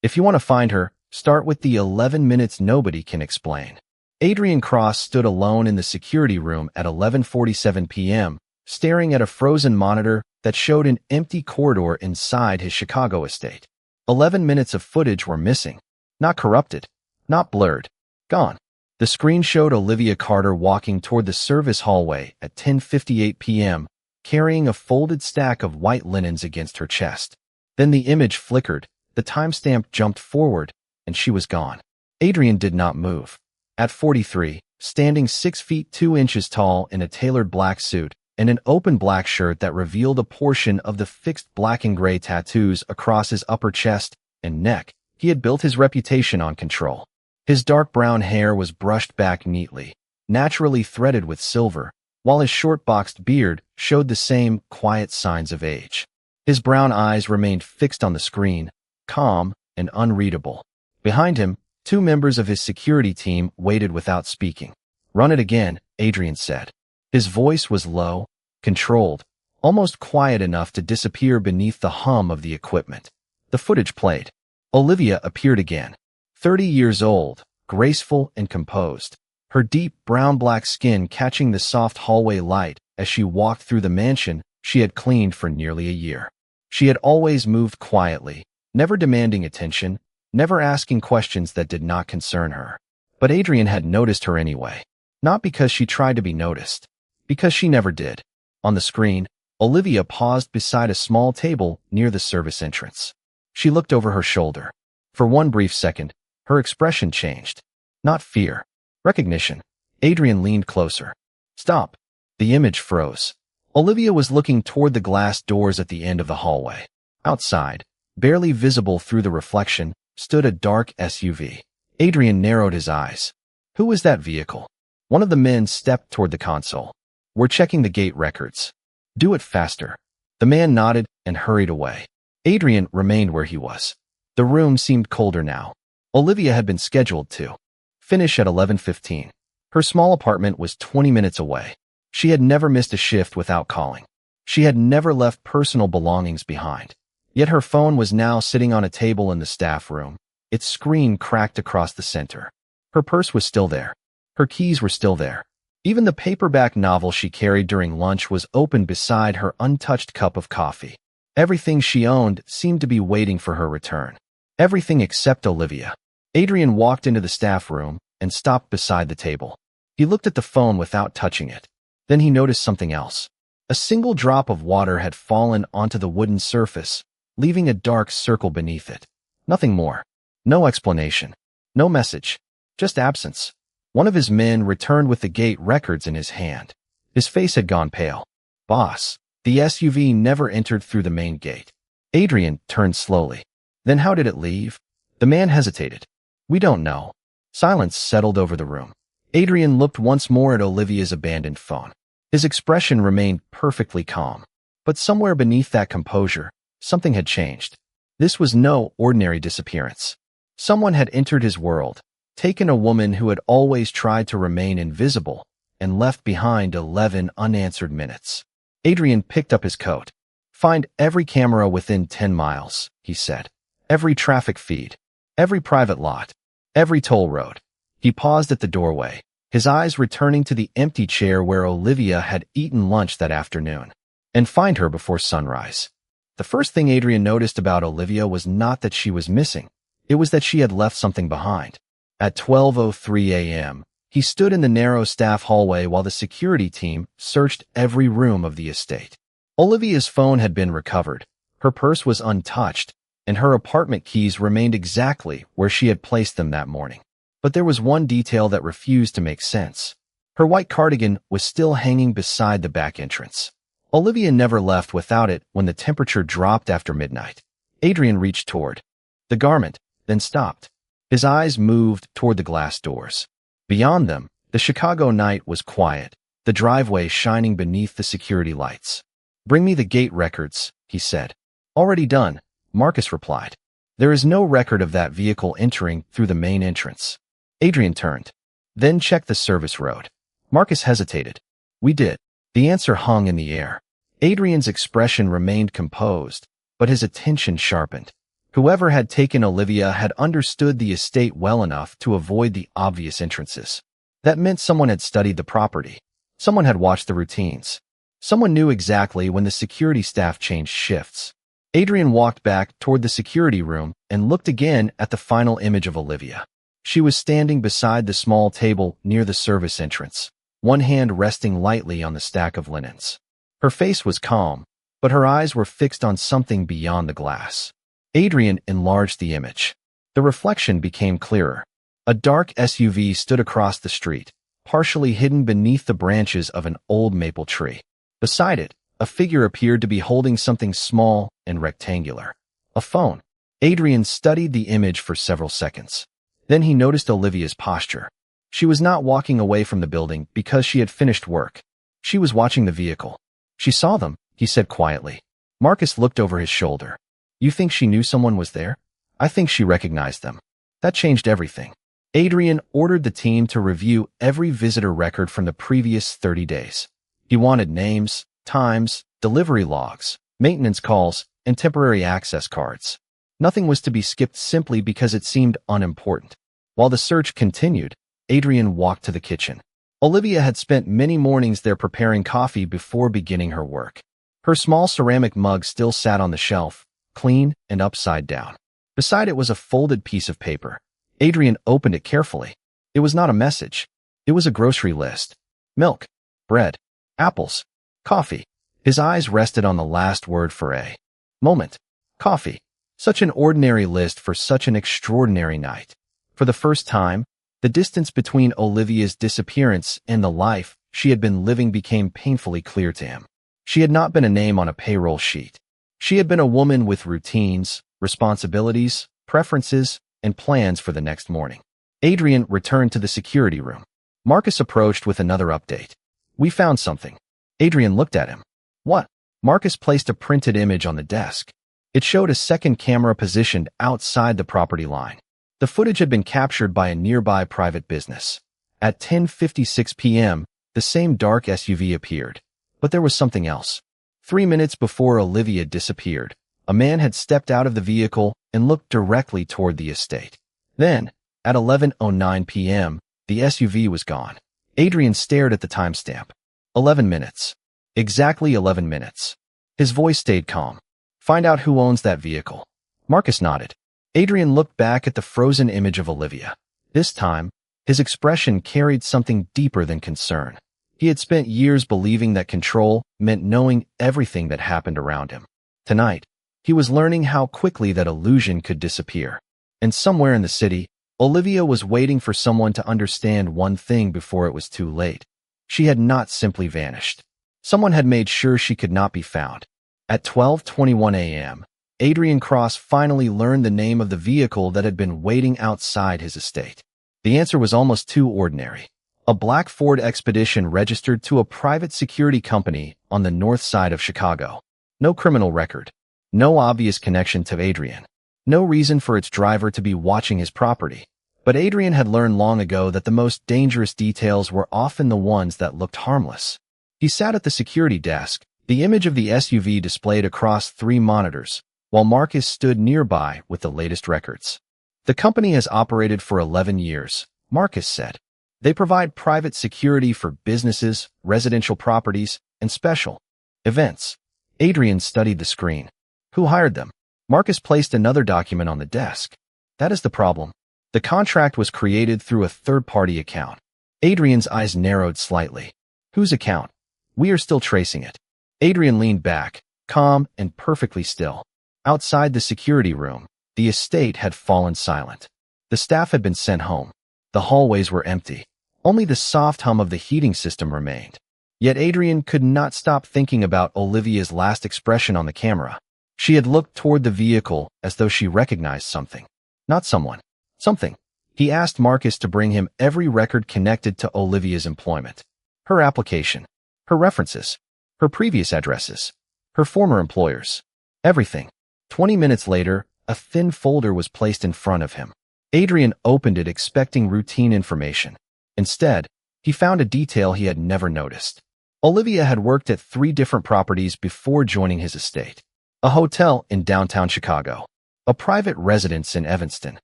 If you want to find her, start with the 11 minutes nobody can explain. Adrian Cross stood alone in the security room at 11:47 p.m., staring at a frozen monitor that showed an empty corridor inside his Chicago estate. 11 minutes of footage were missing. Not corrupted, not blurred, gone. The screen showed Olivia Carter walking toward the service hallway at 10:58 p.m., carrying a folded stack of white linens against her chest. Then the image flickered, the timestamp jumped forward, and she was gone. Adrian did not move. At 43, standing 6 feet 2 inches tall in a tailored black suit and an open black shirt that revealed a portion of the fixed black and gray tattoos across his upper chest and neck, he had built his reputation on control. His dark brown hair was brushed back neatly, naturally threaded with silver, while his short boxed beard showed the same quiet signs of age. His brown eyes remained fixed on the screen, calm and unreadable. Behind him, 2 members of his security team waited without speaking. "Run it again," Adrian said. His voice was low, controlled, almost quiet enough to disappear beneath the hum of the equipment. The footage played. Olivia appeared again. 30 years old, graceful and composed, her deep brown-black skin catching the soft hallway light as she walked through the mansion she had cleaned for nearly a year. She had always moved quietly, never demanding attention, never asking questions that did not concern her. But Adrian had noticed her anyway. Not because she tried to be noticed, because she never did. On the screen, Olivia paused beside a small table near the service entrance. She looked over her shoulder. For one brief second, her expression changed. Not fear. Recognition. Adrian leaned closer. "Stop." The image froze. Olivia was looking toward the glass doors at the end of the hallway. Outside, barely visible through the reflection, stood a dark SUV. Adrian narrowed his eyes. Who was that vehicle? One of the men stepped toward the console. "We're checking the gate records." "Do it faster." The man nodded and hurried away. Adrian remained where he was. The room seemed colder now. Olivia had been scheduled to finish at 11:15. Her small apartment was 20 minutes away. She had never missed a shift without calling. She had never left personal belongings behind. Yet her phone was now sitting on a table in the staff room, its screen cracked across the center. Her purse was still there. Her keys were still there. Even the paperback novel she carried during lunch was open beside her untouched cup of coffee. Everything she owned seemed to be waiting for her return. Everything except Olivia. Adrian walked into the staff room and stopped beside the table. He looked at the phone without touching it. Then he noticed something else. A single drop of water had fallen onto the wooden surface, leaving a dark circle beneath it. Nothing more. No explanation. No message. Just absence. One of his men returned with the gate records in his hand. His face had gone pale. "Boss." The SUV never entered through the main gate. Adrian turned slowly. "Then how did it leave?" The man hesitated. "We don't know." Silence settled over the room. Adrian looked once more at Olivia's abandoned phone. His expression remained perfectly calm. But somewhere beneath that composure, something had changed. This was no ordinary disappearance. Someone had entered his world, taken a woman who had always tried to remain invisible, and left behind 11 unanswered minutes. Adrian picked up his coat. "Find every camera within 10 miles, he said. Every traffic feed, every private lot, every toll road." He paused at the doorway, his eyes returning to the empty chair where Olivia had eaten lunch that afternoon. "And find her before sunrise." The first thing Adrian noticed about Olivia was not that she was missing. It was that she had left something behind. At 12:03 a.m., he stood in the narrow staff hallway while the security team searched every room of the estate. Olivia's phone had been recovered, her purse was untouched, and her apartment keys remained exactly where she had placed them that morning. But there was one detail that refused to make sense. Her white cardigan was still hanging beside the back entrance. Olivia never left without it when the temperature dropped after midnight. Adrian reached toward the garment, then stopped. His eyes moved toward the glass doors. Beyond them, the Chicago night was quiet, the driveway shining beneath the security lights. "Bring me the gate records," he said. "Already done," Marcus replied. "There is no record of that vehicle entering through the main entrance." Adrian turned. "Then check the service road." Marcus hesitated. "We did." The answer hung in the air. Adrian's expression remained composed, but his attention sharpened. Whoever had taken Olivia had understood the estate well enough to avoid the obvious entrances. That meant someone had studied the property. Someone had watched the routines. Someone knew exactly when the security staff changed shifts. Adrian walked back toward the security room and looked again at the final image of Olivia. She was standing beside the small table near the service entrance, one hand resting lightly on the stack of linens. Her face was calm, but her eyes were fixed on something beyond the glass. Adrian enlarged the image. The reflection became clearer. A dark SUV stood across the street, partially hidden beneath the branches of an old maple tree. Beside it, a figure appeared to be holding something small and rectangular. A phone. Adrian studied the image for several seconds. Then he noticed Olivia's posture. She was not walking away from the building because she had finished work. She was watching the vehicle. She saw them, he said quietly. Marcus looked over his shoulder. You think she knew someone was there? I think she recognized them. That changed everything. Adrian ordered the team to review every visitor record from the previous 30 days. He wanted names, times, delivery logs, maintenance calls, and temporary access cards. Nothing was to be skipped simply because it seemed unimportant. While the search continued, Adrian walked to the kitchen. Olivia had spent many mornings there preparing coffee before beginning her work. Her small ceramic mug still sat on the shelf, clean and upside down. Beside it was a folded piece of paper. Adrian opened it carefully. It was not a message. It was a grocery list. Milk, bread, apples, coffee. His eyes rested on the last word for a moment. Coffee. Such an ordinary list for such an extraordinary night. For the first time, the distance between Olivia's disappearance and the life she had been living became painfully clear to him. She had not been a name on a payroll sheet. She had been a woman with routines, responsibilities, preferences, and plans for the next morning. Adrian returned to the security room. Marcus approached with another update. We found something. Adrian looked at him. What? Marcus placed a printed image on the desk. It showed a second camera positioned outside the property line. The footage had been captured by a nearby private business. At 10:56 p.m., the same dark SUV appeared. But there was something else. 3 minutes before Olivia disappeared, a man had stepped out of the vehicle and looked directly toward the estate. Then, at 11:09 p.m., the SUV was gone. Adrian stared at the timestamp. 11 minutes. Exactly 11 minutes. His voice stayed calm. Find out who owns that vehicle. Marcus nodded. Adrian looked back at the frozen image of Olivia. This time, his expression carried something deeper than concern. He had spent years believing that control meant knowing everything that happened around him. Tonight, he was learning how quickly that illusion could disappear. And somewhere in the city, Olivia was waiting for someone to understand one thing before it was too late. She had not simply vanished. Someone had made sure she could not be found. At 12:21 a.m., Adrian Cross finally learned the name of the vehicle that had been waiting outside his estate. The answer was almost too ordinary. A black Ford Expedition registered to a private security company on the north side of Chicago. No criminal record. No obvious connection to Adrian. No reason for its driver to be watching his property. But Adrian had learned long ago that the most dangerous details were often the ones that looked harmless. He sat at the security desk, the image of the SUV displayed across 3 monitors, while Marcus stood nearby with the latest records. The company has operated for 11 years, Marcus said. They provide private security for businesses, residential properties, and special events. Adrian studied the screen. Who hired them? Marcus placed another document on the desk. That is the problem. The contract was created through a third-party account. Adrian's eyes narrowed slightly. Whose account? We are still tracing it. Adrian leaned back, calm and perfectly still. Outside the security room, the estate had fallen silent. The staff had been sent home. The hallways were empty. Only the soft hum of the heating system remained. Yet Adrian could not stop thinking about Olivia's last expression on the camera. She had looked toward the vehicle as though she recognized something. Not someone. Something. He asked Marcus to bring him every record connected to Olivia's employment. Her application. Her references. Her previous addresses. Her former employers. Everything. 20 minutes later, a thin folder was placed in front of him. Adrian opened it expecting routine information. Instead, he found a detail he had never noticed. Olivia had worked at 3 different properties before joining his estate. A hotel in downtown Chicago, a private residence in Evanston,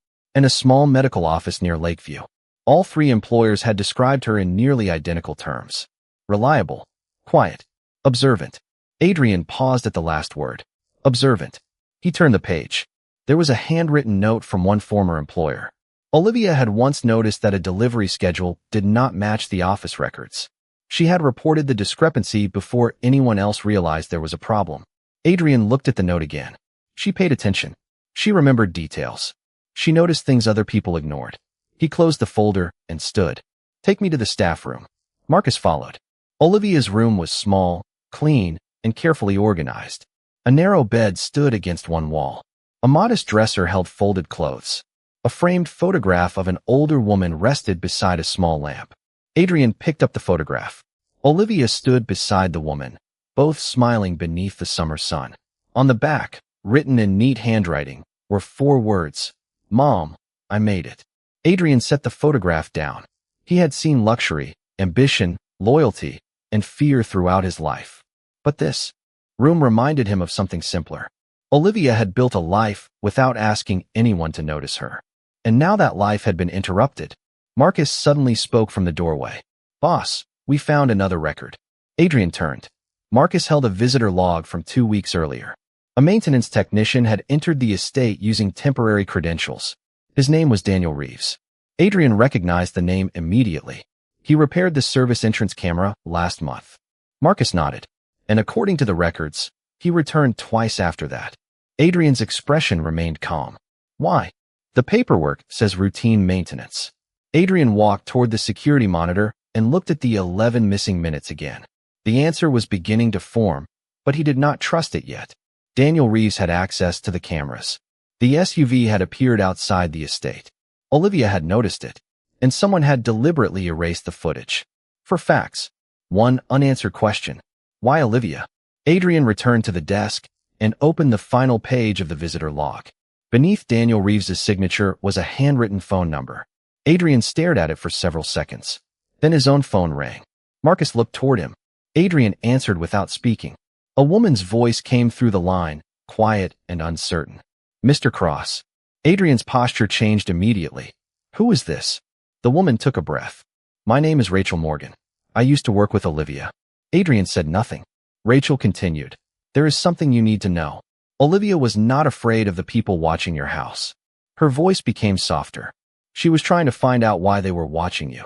and a small medical office near Lakeview. All three employers had described her in nearly identical terms. Reliable, quiet, observant. Adrian paused at the last word. Observant. He turned the page. There was a handwritten note from one former employer. Olivia had once noticed that a delivery schedule did not match the office records. She had reported the discrepancy before anyone else realized there was a problem. Adrian looked at the note again. She paid attention. She remembered details. She noticed things other people ignored. He closed the folder and stood. Take me to the staff room. Marcus followed. Olivia's room was small, clean, and carefully organized. A narrow bed stood against one wall. A modest dresser held folded clothes. A framed photograph of an older woman rested beside a small lamp. Adrian picked up the photograph. Olivia stood beside the woman, both smiling beneath the summer sun. On the back, written in neat handwriting, were 4 words. Mom, I made it. Adrian set the photograph down. He had seen luxury, ambition, loyalty, and fear throughout his life. But this room reminded him of something simpler. Olivia had built a life without asking anyone to notice her. And now that life had been interrupted. Marcus suddenly spoke from the doorway. Boss, we found another record. Adrian turned. Marcus held a visitor log from 2 weeks earlier. A maintenance technician had entered the estate using temporary credentials. His name was Daniel Reeves. Adrian recognized the name immediately. He repaired the service entrance camera last month. Marcus nodded. And according to the records, he returned twice after that. Adrian's expression remained calm. Why? The paperwork says routine maintenance. Adrian walked toward the security monitor and looked at the 11 missing minutes again. The answer was beginning to form, but he did not trust it yet. Daniel Reeves had access to the cameras. The SUV had appeared outside the estate. Olivia had noticed it, and someone had deliberately erased the footage. For facts. One unanswered question. Why Olivia? Adrian returned to the desk and opened the final page of the visitor log. Beneath Daniel Reeves' signature was a handwritten phone number. Adrian stared at it for several seconds. Then his own phone rang. Marcus looked toward him. Adrian answered without speaking. A woman's voice came through the line, quiet and uncertain. Mr. Cross. Adrian's posture changed immediately. Who is this? The woman took a breath. My name is Rachel Morgan. I used to work with Olivia. Adrian said nothing. Rachel continued. There is something you need to know. Olivia was not afraid of the people watching your house. Her voice became softer. She was trying to find out why they were watching you.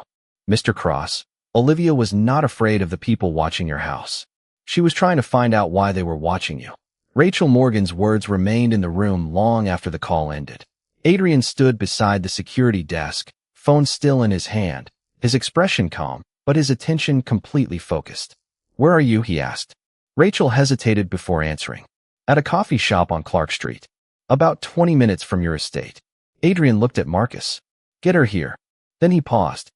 Mr. Cross, Olivia was not afraid of the people watching your house. She was trying to find out why they were watching you. Rachel Morgan's words remained in the room long after the call ended. Adrian stood beside the security desk, phone still in his hand, his expression calm, but his attention completely focused. Where are you? He asked. Rachel hesitated before answering. At a coffee shop on Clark Street. About 20 minutes from your estate. Adrian looked at Marcus. Get her here. Then he paused.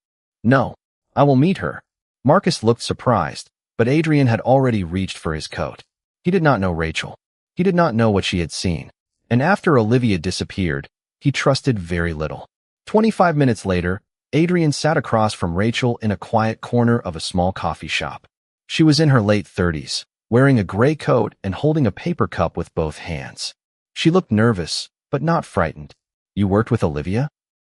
No, I will meet her. Marcus looked surprised, but Adrian had already reached for his coat. He did not know Rachel. He did not know what she had seen. And after Olivia disappeared, he trusted very little. 25 minutes later, Adrian sat across from Rachel in a quiet corner of a small coffee shop. She was in her late 30s, wearing a gray coat and holding a paper cup with both hands. She looked nervous, but not frightened. You worked with Olivia?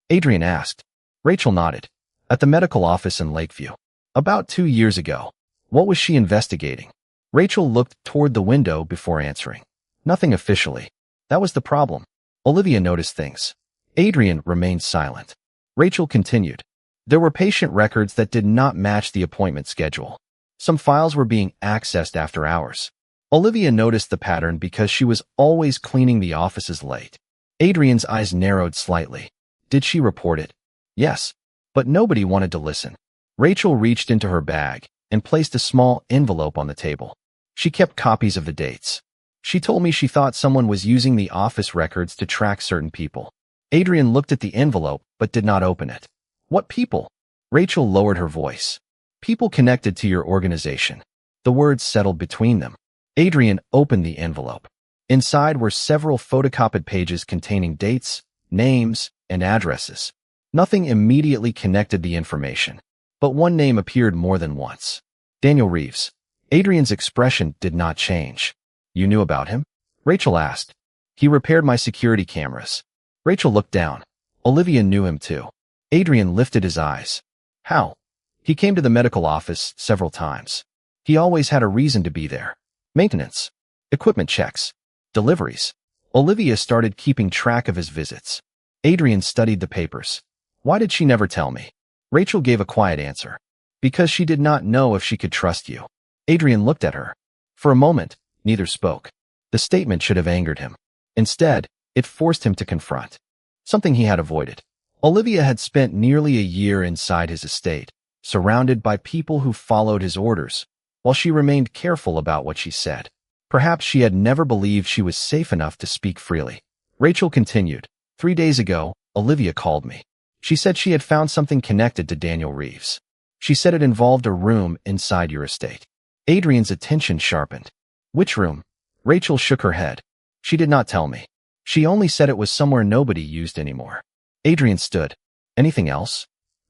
Adrian asked. Rachel nodded. At the medical office in Lakeview. About 2 years ago. What was she investigating? Rachel looked toward the window before answering. Nothing officially. That was the problem. Olivia noticed things. Adrian remained silent. Rachel continued. There were patient records that did not match the appointment schedule. Some files were being accessed after hours. Olivia noticed the pattern because she was always cleaning the offices late. Adrian's eyes narrowed slightly. Did she report it? Yes, but nobody wanted to listen. Rachel reached into her bag and placed a small envelope on the table. She kept copies of the dates. She told me she thought someone was using the office records to track certain people. Adrian looked at the envelope but did not open it. What people? Rachel lowered her voice. People connected to your organization. The words settled between them. Adrian opened the envelope. Inside were several photocopied pages containing dates, names, and addresses. Nothing immediately connected the information, but one name appeared more than once. Daniel Reeves. Adrian's expression did not change. You knew about him? Rachel asked. He repaired my security cameras. Rachel looked down. Olivia knew him too. Adrian lifted his eyes. How? He came to the medical office several times. He always had a reason to be there. Maintenance, equipment checks, deliveries. Olivia started keeping track of his visits. Adrian studied the papers. Why did she never tell me? Rachel gave a quiet answer. Because she did not know if she could trust you. Adrian looked at her. For a moment, neither spoke. The statement should have angered him. Instead, it forced him to confront something he had avoided. Olivia had spent nearly a year inside his estate, surrounded by people who followed his orders, while she remained careful about what she said. Perhaps she had never believed she was safe enough to speak freely. Rachel continued. 3 days ago, Olivia called me. She said she had found something connected to Daniel Reeves. She said it involved a room inside your estate. Adrian's attention sharpened. Which room? Rachel shook her head. She did not tell me. She only said it was somewhere nobody used anymore. Adrian stood. Anything else?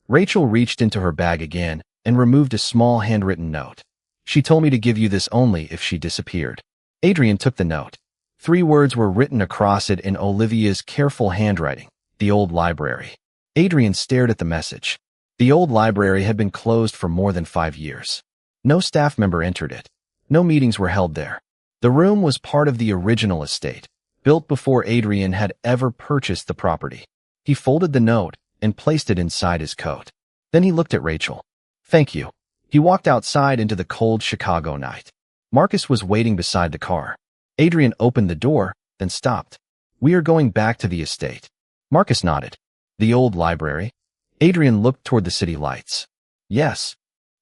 Rachel reached into her bag again and removed a small handwritten note. She told me to give you this only if she disappeared. Adrian took the note. 3 words were written across it in Olivia's careful handwriting. The old library. Adrian stared at the message. The old library had been closed for more than 5 years. No staff member entered it. No meetings were held there. The room was part of the original estate, built before Adrian had ever purchased the property. He folded the note and placed it inside his coat. Then he looked at Rachel. Thank you. He walked outside into the cold Chicago night. Marcus was waiting beside the car. Adrian opened the door, then stopped. We are going back to the estate. Marcus nodded. The old library? Adrian looked toward the city lights. Yes.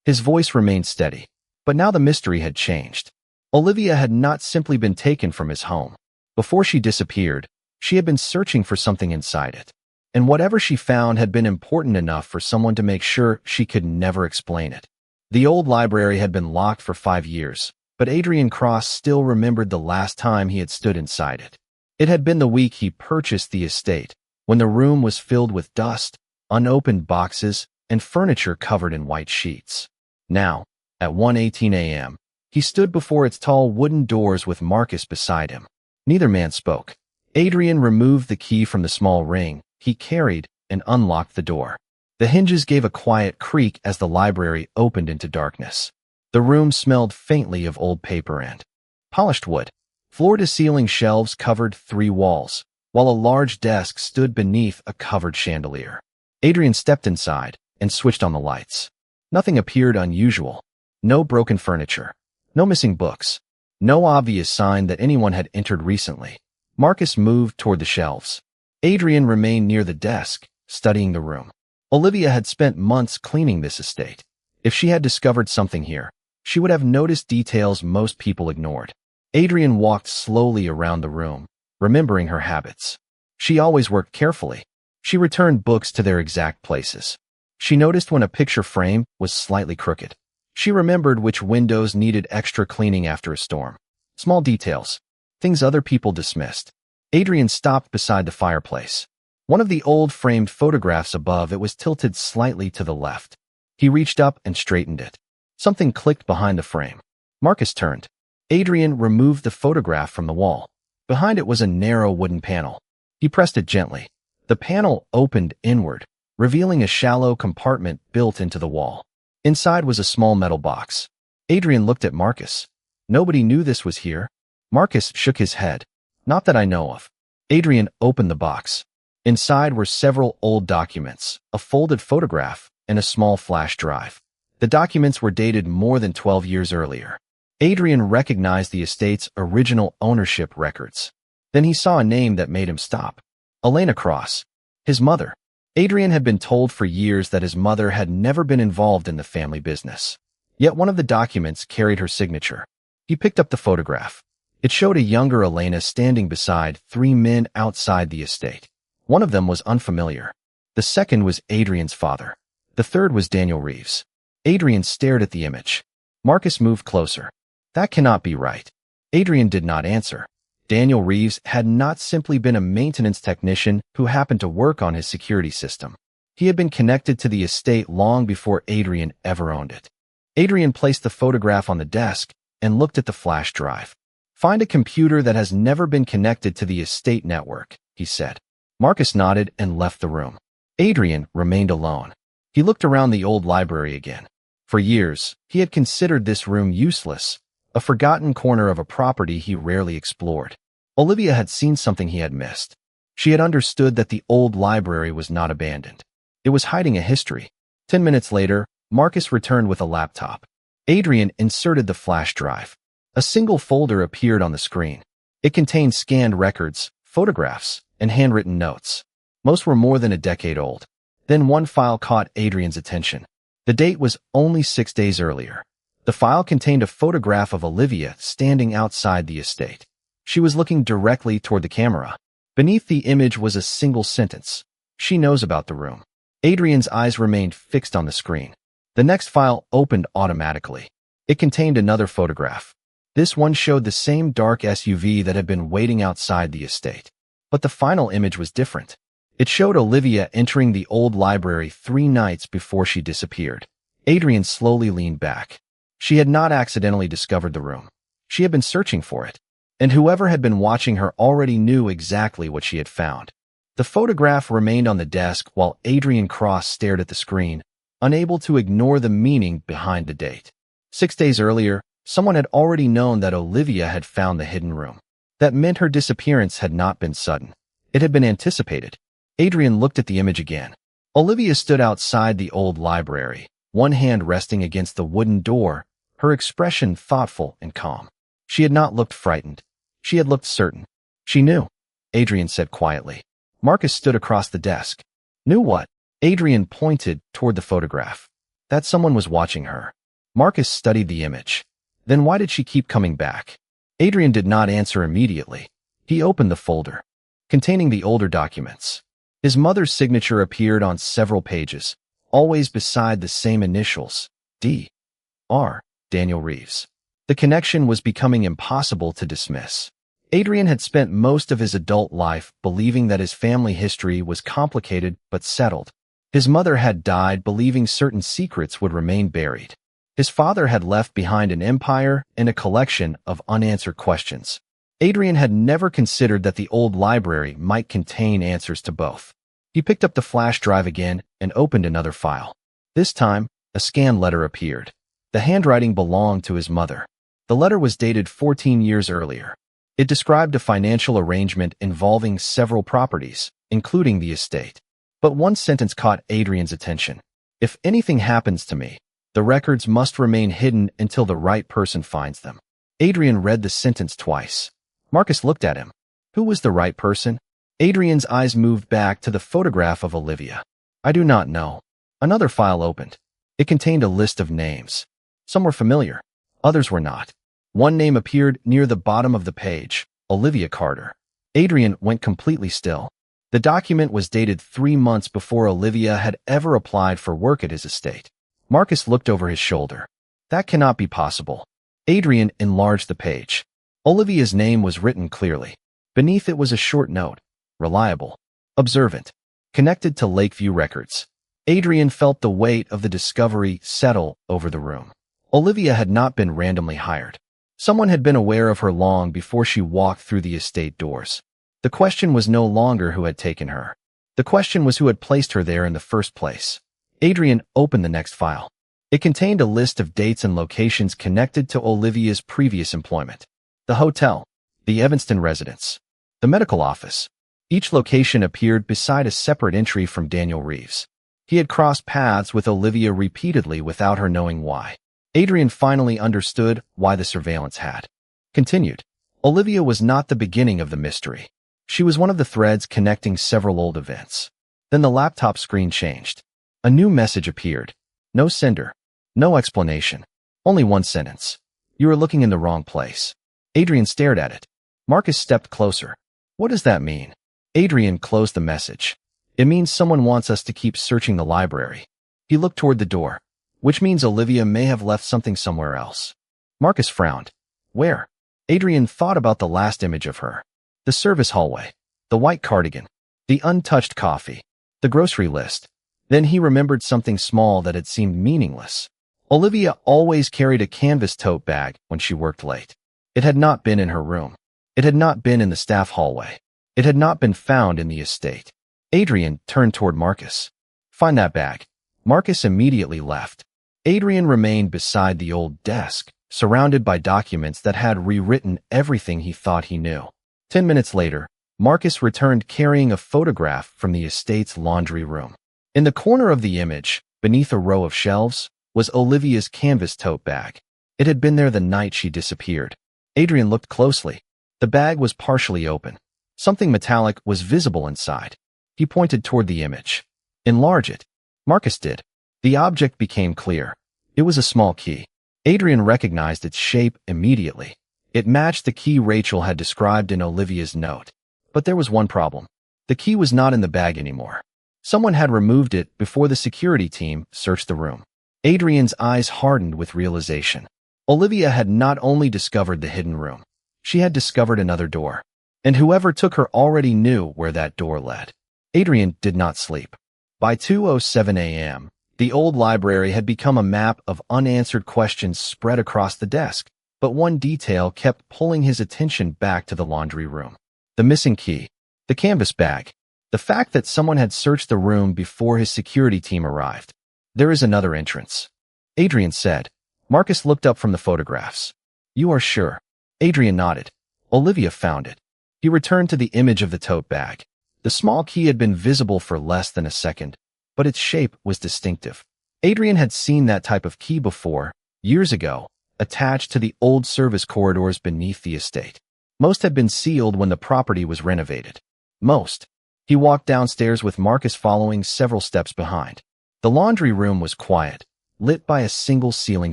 His voice remained steady. But now the mystery had changed. Olivia had not simply been taken from his home. Before she disappeared, she had been searching for something inside it. And whatever she found had been important enough for someone to make sure she could never explain it. The old library had been locked for 5 years, but Adrian Cross still remembered the last time he had stood inside it. It had been the week he purchased the estate, when the room was filled with dust, unopened boxes, and furniture covered in white sheets. Now, at 1:18 a.m., he stood before its tall wooden doors with Marcus beside him. Neither man spoke. Adrian removed the key from the small ring he carried and unlocked the door. The hinges gave a quiet creak as the library opened into darkness. The room smelled faintly of old paper and polished wood. Floor-to-ceiling shelves covered 3 walls, while a large desk stood beneath a covered chandelier. Adrian stepped inside and switched on the lights. Nothing appeared unusual. No broken furniture. No missing books. No obvious sign that anyone had entered recently. Marcus moved toward the shelves. Adrian remained near the desk, studying the room. Olivia had spent months cleaning this estate. If she had discovered something here, she would have noticed details most people ignored. Adrian walked slowly around the room, remembering her habits. She always worked carefully. She returned books to their exact places. She noticed when a picture frame was slightly crooked. She remembered which windows needed extra cleaning after a storm. Small details, things other people dismissed. Adrian stopped beside the fireplace. One of the old framed photographs above it was tilted slightly to the left. He reached up and straightened it. Something clicked behind the frame. Marcus turned. Adrian removed the photograph from the wall. Behind it was a narrow wooden panel. He pressed it gently. The panel opened inward, revealing a shallow compartment built into the wall. Inside was a small metal box. Adrian looked at Marcus. Nobody knew this was here. Marcus shook his head. Not that I know of. Adrian opened the box. Inside were several old documents, a folded photograph, and a small flash drive. The documents were dated more than 12 years earlier. Adrian recognized the estate's original ownership records. Then he saw a name that made him stop. Elena Cross. His mother. Adrian had been told for years that his mother had never been involved in the family business. Yet one of the documents carried her signature. He picked up the photograph. It showed a younger Elena standing beside 3 men outside the estate. One of them was unfamiliar. The second was Adrian's father. The third was Daniel Reeves. Adrian stared at the image. Marcus moved closer. That cannot be right. Adrian did not answer. Daniel Reeves had not simply been a maintenance technician who happened to work on his security system. He had been connected to the estate long before Adrian ever owned it. Adrian placed the photograph on the desk and looked at the flash drive. Find a computer that has never been connected to the estate network, he said. Marcus nodded and left the room. Adrian remained alone. He looked around the old library again. For years, he had considered this room useless, a forgotten corner of a property he rarely explored. Olivia had seen something he had missed. She had understood that the old library was not abandoned. It was hiding a history. 10 minutes later, Marcus returned with a laptop. Adrian inserted the flash drive. A single folder appeared on the screen. It contained scanned records, photographs, and handwritten notes. Most were more than a decade old. Then one file caught Adrian's attention. The date was only 6 days earlier. The file contained a photograph of Olivia standing outside the estate. She was looking directly toward the camera. Beneath the image was a single sentence. She knows about the room. Adrian's eyes remained fixed on the screen. The next file opened automatically. It contained another photograph. This one showed the same dark SUV that had been waiting outside the estate. But the final image was different. It showed Olivia entering the old library 3 nights before she disappeared. Adrian slowly leaned back. She had not accidentally discovered the room. She had been searching for it. And whoever had been watching her already knew exactly what she had found. The photograph remained on the desk while Adrian Cross stared at the screen, unable to ignore the meaning behind the date. 6 days earlier, someone had already known that Olivia had found the hidden room. That meant her disappearance had not been sudden. It had been anticipated. Adrian looked at the image again. Olivia stood outside the old library, one hand resting against the wooden door, her expression thoughtful and calm. She had not looked frightened. She had looked certain. She knew, Adrian said quietly. Marcus stood across the desk. Knew what? Adrian pointed toward the photograph. That someone was watching her. Marcus studied the image. Then why did she keep coming back? Adrian did not answer immediately. He opened the folder, containing the older documents. His mother's signature appeared on several pages, always beside the same initials, D.R. Daniel Reeves. The connection was becoming impossible to dismiss. Adrian had spent most of his adult life believing that his family history was complicated but settled. His mother had died believing certain secrets would remain buried. His father had left behind an empire and a collection of unanswered questions. Adrian had never considered that the old library might contain answers to both. He picked up the flash drive again and opened another file. This time, a scanned letter appeared. The handwriting belonged to his mother. The letter was dated 14 years earlier. It described a financial arrangement involving several properties, including the estate. But one sentence caught Adrian's attention. If anything happens to me, the records must remain hidden until the right person finds them. Adrian read the sentence twice. Marcus looked at him. Who was the right person? Adrian's eyes moved back to the photograph of Olivia. I do not know. Another file opened. It contained a list of names. Some were familiar. Others were not. One name appeared near the bottom of the page, Olivia Carter. Adrian went completely still. The document was dated 3 months before Olivia had ever applied for work at his estate. Marcus looked over his shoulder. That cannot be possible. Adrian enlarged the page. Olivia's name was written clearly. Beneath it was a short note. Reliable. Observant. Connected to Lakeview Records. Adrian felt the weight of the discovery settle over the room. Olivia had not been randomly hired. Someone had been aware of her long before she walked through the estate doors. The question was no longer who had taken her. The question was who had placed her there in the first place. Adrian opened the next file. It contained a list of dates and locations connected to Olivia's previous employment. The hotel, the Evanston residence, the medical office. Each location appeared beside a separate entry from Daniel Reeves. He had crossed paths with Olivia repeatedly without her knowing why. Adrian finally understood why the surveillance had continued. Olivia was not the beginning of the mystery. She was one of the threads connecting several old events. Then the laptop screen changed. A new message appeared. No sender. No explanation. Only one sentence. You are looking in the wrong place. Adrian stared at it. Marcus stepped closer. What does that mean? Adrian closed the message. It means someone wants us to keep searching the library. He looked toward the door, which means Olivia may have left something somewhere else. Marcus frowned. Where? Adrian thought about the last image of her. The service hallway. The white cardigan. The untouched coffee. The grocery list. Then he remembered something small that had seemed meaningless. Olivia always carried a canvas tote bag when she worked late. It had not been in her room. It had not been in the staff hallway. It had not been found in the estate. Adrian turned toward Marcus. "Find that bag." Marcus immediately left. Adrian remained beside the old desk, surrounded by documents that had rewritten everything he thought he knew. 10 minutes later, Marcus returned carrying a photograph from the estate's laundry room. In the corner of the image, beneath a row of shelves, was Olivia's canvas tote bag. It had been there the night she disappeared. Adrian looked closely. The bag was partially open. Something metallic was visible inside. He pointed toward the image. "Enlarge it." Marcus did. The object became clear. It was a small key. Adrian recognized its shape immediately. It matched the key Rachel had described in Olivia's note. But there was one problem. The key was not in the bag anymore. Someone had removed it before the security team searched the room. Adrian's eyes hardened with realization. Olivia had not only discovered the hidden room, she had discovered another door. And whoever took her already knew where that door led. Adrian did not sleep. By 2:07 a.m., the old library had become a map of unanswered questions spread across the desk, but one detail kept pulling his attention back to the laundry room. The missing key, the canvas bag, the fact that someone had searched the room before his security team arrived. "There is another entrance," Adrian said. Marcus looked up from the photographs. "You are sure?" Adrian nodded. "Olivia found it." He returned to the image of the tote bag. The small key had been visible for less than a second, but its shape was distinctive. Adrian had seen that type of key before, years ago, attached to the old service corridors beneath the estate. Most had been sealed when the property was renovated. Most. He walked downstairs with Marcus following several steps behind. The laundry room was quiet, lit by a single ceiling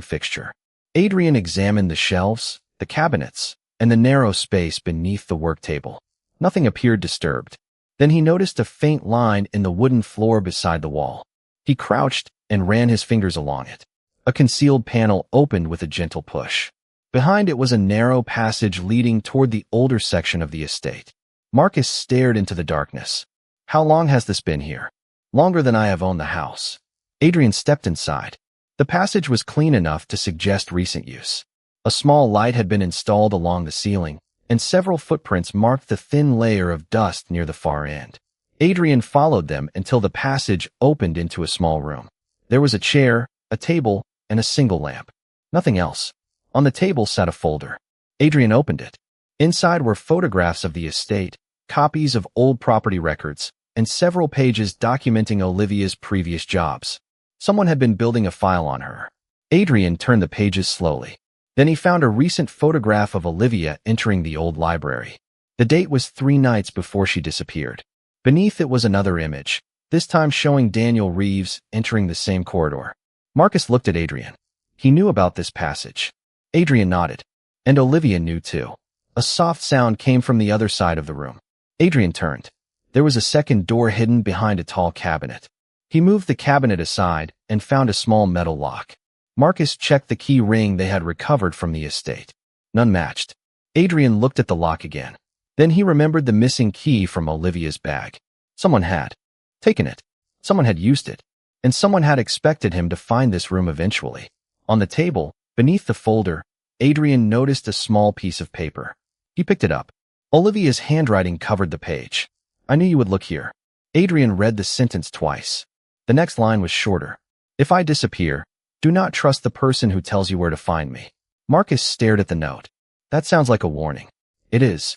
fixture. Adrian examined the shelves, the cabinets, and the narrow space beneath the work table. Nothing appeared disturbed. Then he noticed a faint line in the wooden floor beside the wall. He crouched and ran his fingers along it. A concealed panel opened with a gentle push. Behind it was a narrow passage leading toward the older section of the estate. Marcus stared into the darkness. "How long has this been here?" "Longer than I have owned the house." Adrian stepped inside. The passage was clean enough to suggest recent use. A small light had been installed along the ceiling, and several footprints marked the thin layer of dust near the far end. Adrian followed them until the passage opened into a small room. There was a chair, a table, and a single lamp. Nothing else. On the table sat a folder. Adrian opened it. Inside were photographs of the estate, copies of old property records, and several pages documenting Olivia's previous jobs. Someone had been building a file on her. Adrian turned the pages slowly. Then he found a recent photograph of Olivia entering the old library. The date was 3 nights before she disappeared. Beneath it was another image, this time showing Daniel Reeves entering the same corridor. Marcus looked at Adrian. He knew about this passage. Adrian nodded. And Olivia knew too. A soft sound came from the other side of the room. Adrian turned. There was a second door hidden behind a tall cabinet. He moved the cabinet aside and found a small metal lock. Marcus checked the key ring they had recovered from the estate. None matched. Adrian looked at the lock again. Then he remembered the missing key from Olivia's bag. Someone had taken it. Someone had used it. And someone had expected him to find this room eventually. On the table, beneath the folder, Adrian noticed a small piece of paper. He picked it up. Olivia's handwriting covered the page. "I knew you would look here." Adrian read the sentence twice. The next line was shorter. "If I disappear, do not trust the person who tells you where to find me." Marcus stared at the note. "That sounds like a warning." "It is."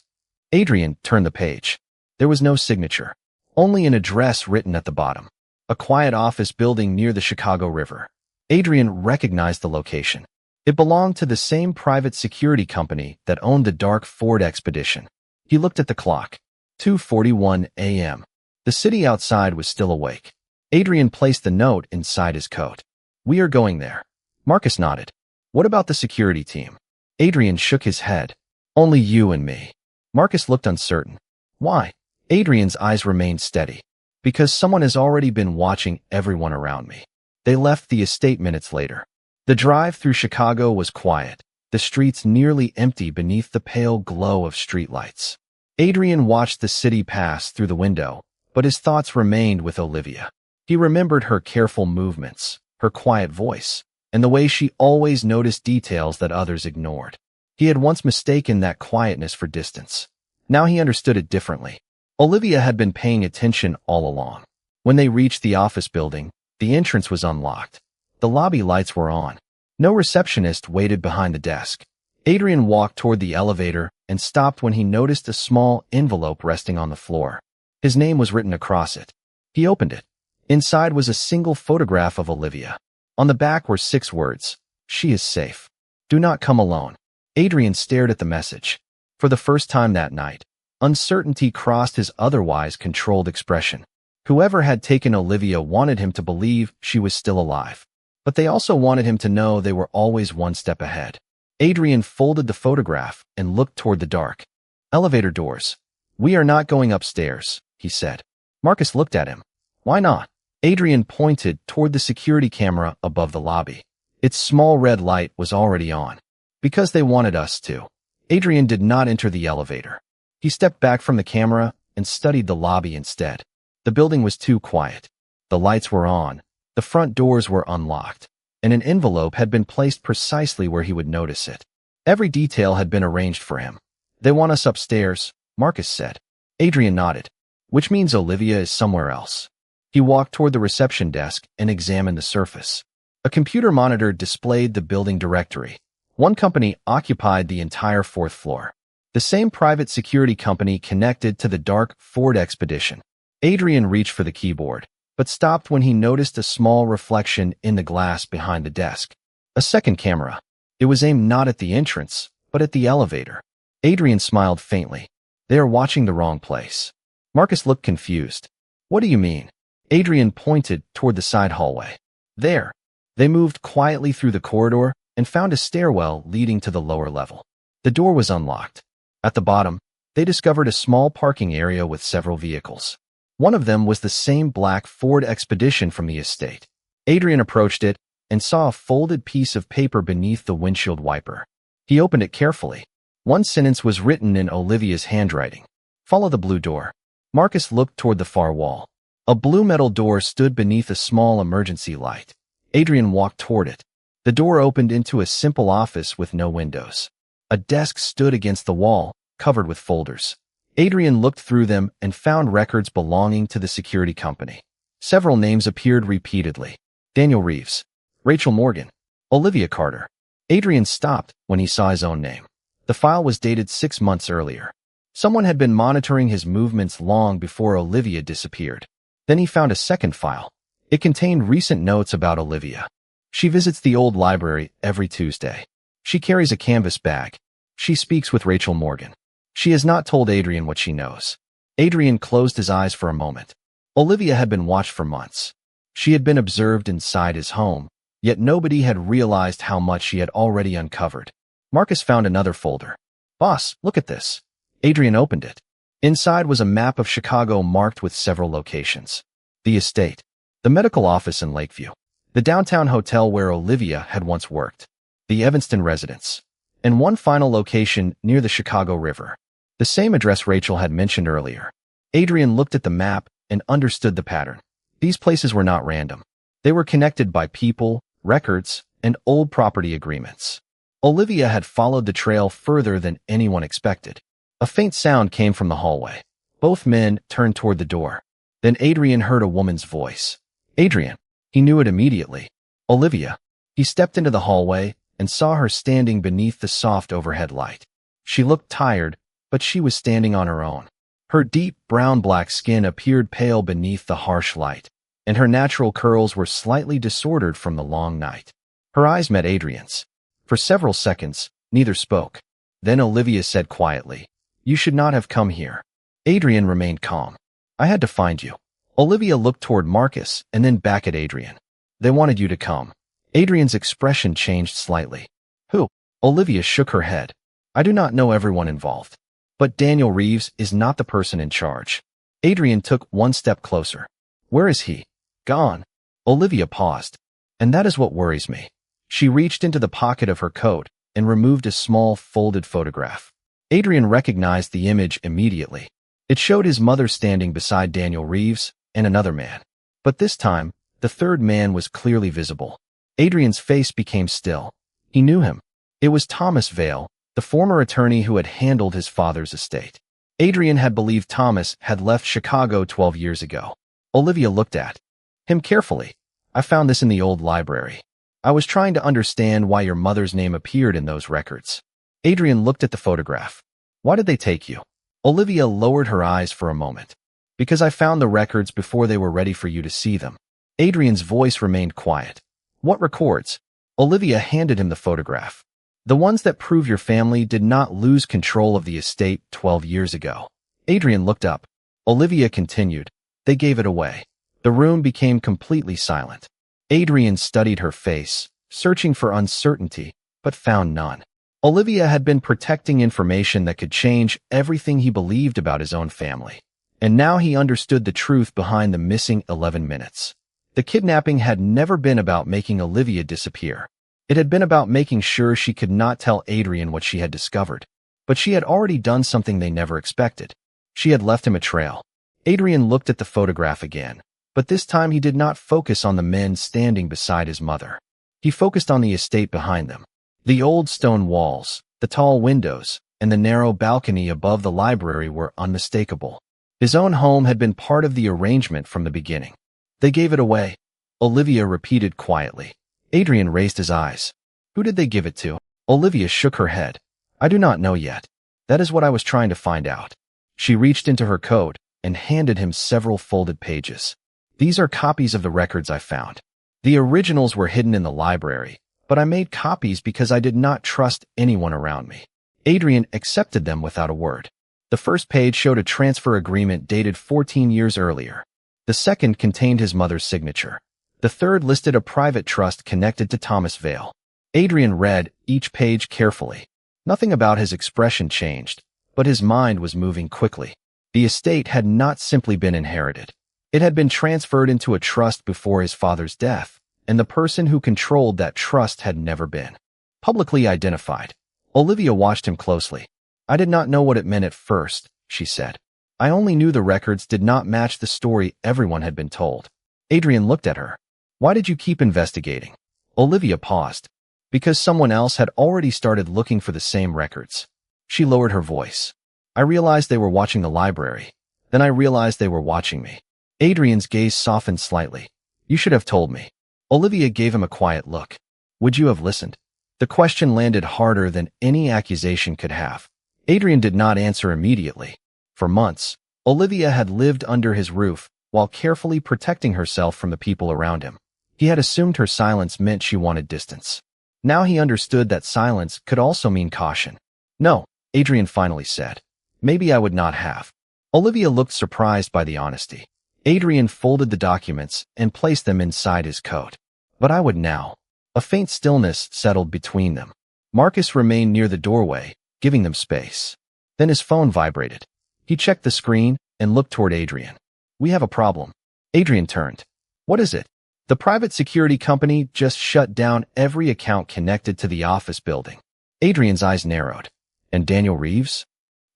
Adrian turned the page. There was no signature, only an address written at the bottom. A quiet office building near the Chicago River. Adrian recognized the location. It belonged to the same private security company that owned the dark Ford Expedition. He looked at the clock. 2:41 a.m. The city outside was still awake. Adrian placed the note inside his coat. "We are going there." Marcus nodded. "What about the security team?" Adrian shook his head. "Only you and me." Marcus looked uncertain. "Why?" Adrian's eyes remained steady. "Because someone has already been watching everyone around me." They left the estate minutes later. The drive through Chicago was quiet, the streets nearly empty beneath the pale glow of streetlights. Adrian watched the city pass through the window, but his thoughts remained with Olivia. He remembered her careful movements, her quiet voice, and the way she always noticed details that others ignored. He had once mistaken that quietness for distance. Now he understood it differently. Olivia had been paying attention all along. When they reached the office building, the entrance was unlocked. The lobby lights were on. No receptionist waited behind the desk. Adrian walked toward the elevator and stopped when he noticed a small envelope resting on the floor. His name was written across it. He opened it. Inside was a single photograph of Olivia. On the back were 6 words. She is safe. Do not come alone. Adrian stared at the message. For the first time that night, uncertainty crossed his otherwise controlled expression. Whoever had taken Olivia wanted him to believe she was still alive. But they also wanted him to know they were always one step ahead. Adrian folded the photograph and looked toward the dark. Elevator doors. We are not going upstairs, he said. Marcus looked at him. Why not? Adrian pointed toward the security camera above the lobby. Its small red light was already on. Because they wanted us to. Adrian did not enter the elevator. He stepped back from the camera and studied the lobby instead. The building was too quiet. The lights were on. The front doors were unlocked, and an envelope had been placed precisely where he would notice it. Every detail had been arranged for him. They want us upstairs, Marcus said. Adrian nodded, which means Olivia is somewhere else. He walked toward the reception desk and examined the surface. A computer monitor displayed the building directory. One company occupied the entire 4th floor. The same private security company connected to the dark Ford Expedition. Adrian reached for the keyboard, but stopped when he noticed a small reflection in the glass behind the desk. A second camera. It was aimed not at the entrance, but at the elevator. Adrian smiled faintly. They are watching the wrong place. Marcus looked confused. What do you mean? Adrian pointed toward the side hallway. There. They moved quietly through the corridor and found a stairwell leading to the lower level. The door was unlocked. At the bottom, they discovered a small parking area with several vehicles. One of them was the same black Ford Expedition from the estate. Adrian approached it and saw a folded piece of paper beneath the windshield wiper. He opened it carefully. One sentence was written in Olivia's handwriting. Follow the blue door. Marcus looked toward the far wall. A blue metal door stood beneath a small emergency light. Adrian walked toward it. The door opened into a simple office with no windows. A desk stood against the wall, covered with folders. Adrian looked through them and found records belonging to the security company. Several names appeared repeatedly. Daniel Reeves, Rachel Morgan, Olivia Carter. Adrian stopped when he saw his own name. The file was dated 6 months earlier. Someone had been monitoring his movements long before Olivia disappeared. Then he found a second file. It contained recent notes about Olivia. She visits the old library every Tuesday. She carries a canvas bag. She speaks with Rachel Morgan. She has not told Adrian what she knows. Adrian closed his eyes for a moment. Olivia had been watched for months. She had been observed inside his home, yet nobody had realized how much she had already uncovered. Marcus found another folder. Boss, look at this. Adrian opened it. Inside was a map of Chicago marked with several locations. The estate, the medical office in Lakeview, the downtown hotel where Olivia had once worked, the Evanston residence, and one final location near the Chicago River. The same address Rachel had mentioned earlier. Adrian looked at the map and understood the pattern. These places were not random. They were connected by people, records, and old property agreements. Olivia had followed the trail further than anyone expected. A faint sound came from the hallway. Both men turned toward the door. Then Adrian heard a woman's voice. Adrian. He knew it immediately. Olivia. He stepped into the hallway and saw her standing beneath the soft overhead light. She looked tired, but she was standing on her own. Her deep brown-black skin appeared pale beneath the harsh light, and her natural curls were slightly disordered from the long night. Her eyes met Adrian's. For several seconds, neither spoke. Then Olivia said quietly, "You should not have come here." Adrian remained calm. "I had to find you." Olivia looked toward Marcus and then back at Adrian. "They wanted you to come." Adrian's expression changed slightly. "Who?" Olivia shook her head. "I do not know everyone involved. But Daniel Reeves is not the person in charge." Adrian took one step closer. "Where is he?" "Gone." Olivia paused. "And that is what worries me." She reached into the pocket of her coat and removed a small folded photograph. Adrian recognized the image immediately. It showed his mother standing beside Daniel Reeves and another man. But this time, the third man was clearly visible. Adrian's face became still. He knew him. It was Thomas Vale, the former attorney who had handled his father's estate. Adrian had believed Thomas had left Chicago 12 years ago. Olivia looked at him carefully. I found this in the old library. I was trying to understand why your mother's name appeared in those records. Adrian looked at the photograph. Why did they take you? Olivia lowered her eyes for a moment. Because I found the records before they were ready for you to see them. Adrian's voice remained quiet. What records? Olivia handed him the photograph. The ones that prove your family did not lose control of the estate 12 years ago. Adrian looked up. Olivia continued. They gave it away. The room became completely silent. Adrian studied her face, searching for uncertainty, but found none. Olivia had been protecting information that could change everything he believed about his own family. And now he understood the truth behind the missing 11 minutes. The kidnapping had never been about making Olivia disappear. It had been about making sure she could not tell Adrian what she had discovered. But she had already done something they never expected. She had left him a trail. Adrian looked at the photograph again, but this time he did not focus on the men standing beside his mother. He focused on the estate behind them. The old stone walls, the tall windows, and the narrow balcony above the library were unmistakable. His own home had been part of the arrangement from the beginning. They gave it away, Olivia repeated quietly. Adrian raised his eyes. Who did they give it to? Olivia shook her head. I do not know yet. That is what I was trying to find out. She reached into her coat and handed him several folded pages. These are copies of the records I found. The originals were hidden in the library, but I made copies because I did not trust anyone around me. Adrian accepted them without a word. The first page showed a transfer agreement dated 14 years earlier. The second contained his mother's signature. The third listed a private trust connected to Thomas Vale. Adrian read each page carefully. Nothing about his expression changed, but his mind was moving quickly. The estate had not simply been inherited. It had been transferred into a trust before his father's death, and the person who controlled that trust had never been publicly identified. Olivia watched him closely. I did not know what it meant at first, she said. I only knew the records did not match the story everyone had been told. Adrian looked at her. Why did you keep investigating? Olivia paused. Because someone else had already started looking for the same records. She lowered her voice. I realized they were watching the library. Then I realized they were watching me. Adrian's gaze softened slightly. You should have told me. Olivia gave him a quiet look. Would you have listened? The question landed harder than any accusation could have. Adrian did not answer immediately. For months, Olivia had lived under his roof while carefully protecting herself from the people around him. He had assumed her silence meant she wanted distance. Now he understood that silence could also mean caution. No, Adrian finally said. Maybe I would not have. Olivia looked surprised by the honesty. Adrian folded the documents and placed them inside his coat. But I would now. A faint stillness settled between them. Marcus remained near the doorway, giving them space. Then his phone vibrated. He checked the screen and looked toward Adrian. We have a problem. Adrian turned. What is it? The private security company just shut down every account connected to the office building. Adrian's eyes narrowed. And Daniel Reeves?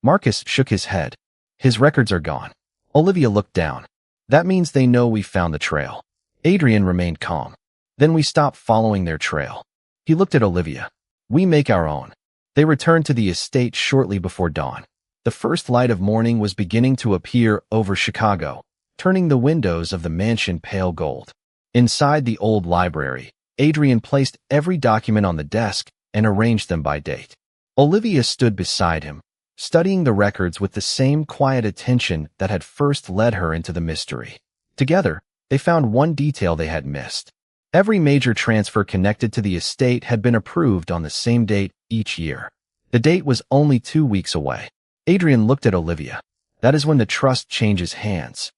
Marcus shook his head. His records are gone. Olivia looked down. That means they know we found the trail. Adrian remained calm. Then we stopped following their trail. He looked at Olivia. We make our own. They returned to the estate shortly before dawn. The first light of morning was beginning to appear over Chicago, turning the windows of the mansion pale gold. Inside the old library, Adrian placed every document on the desk and arranged them by date. Olivia stood beside him, studying the records with the same quiet attention that had first led her into the mystery. Together, they found one detail they had missed. Every major transfer connected to the estate had been approved on the same date each year. The date was only 2 weeks away. Adrian looked at Olivia. That is when the trust changes hands.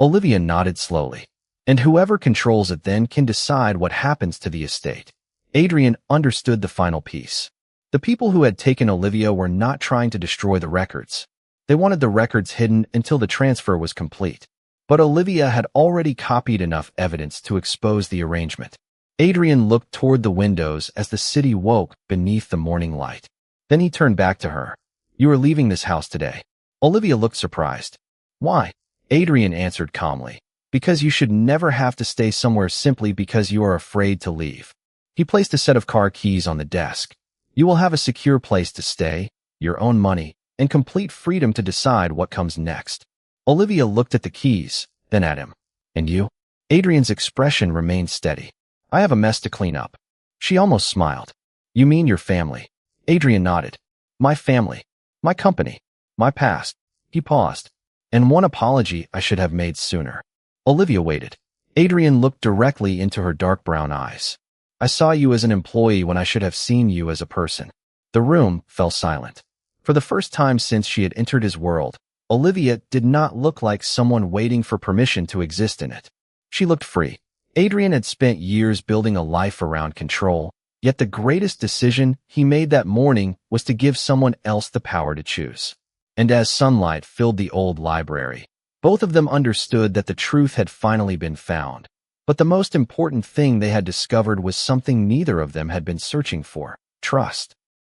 Olivia nodded slowly. And whoever controls it then can decide what happens to the estate. Adrian understood the final piece. The people who had taken Olivia were not trying to destroy the records. They wanted the records hidden until the transfer was complete. But Olivia had already copied enough evidence to expose the arrangement. Adrian looked toward the windows as the city woke beneath the morning light. Then he turned back to her. You are leaving this house today. Olivia looked surprised. Why? Adrian answered calmly. Because you should never have to stay somewhere simply because you are afraid to leave. He placed a set of car keys on the desk. You will have a secure place to stay, your own money, and complete freedom to decide what comes next. Olivia looked at the keys, then at him. And you? Adrian's expression remained steady. I have a mess to clean up. She almost smiled. You mean your family? Adrian nodded. My family. My company. My past. He paused. And one apology I should have made sooner. Olivia waited. Adrian looked directly into her dark brown eyes. I saw you as an employee when I should have seen you as a person. The room fell silent. For the first time since she had entered his world, Olivia did not look like someone waiting for permission to exist in it. She looked free. Adrian had spent years building a life around control, yet the greatest decision he made that morning was to give someone else the power to choose. And as sunlight filled the old library, both of them understood that the truth had finally been found. But the most important thing they had discovered was something neither of them had been searching for: trust.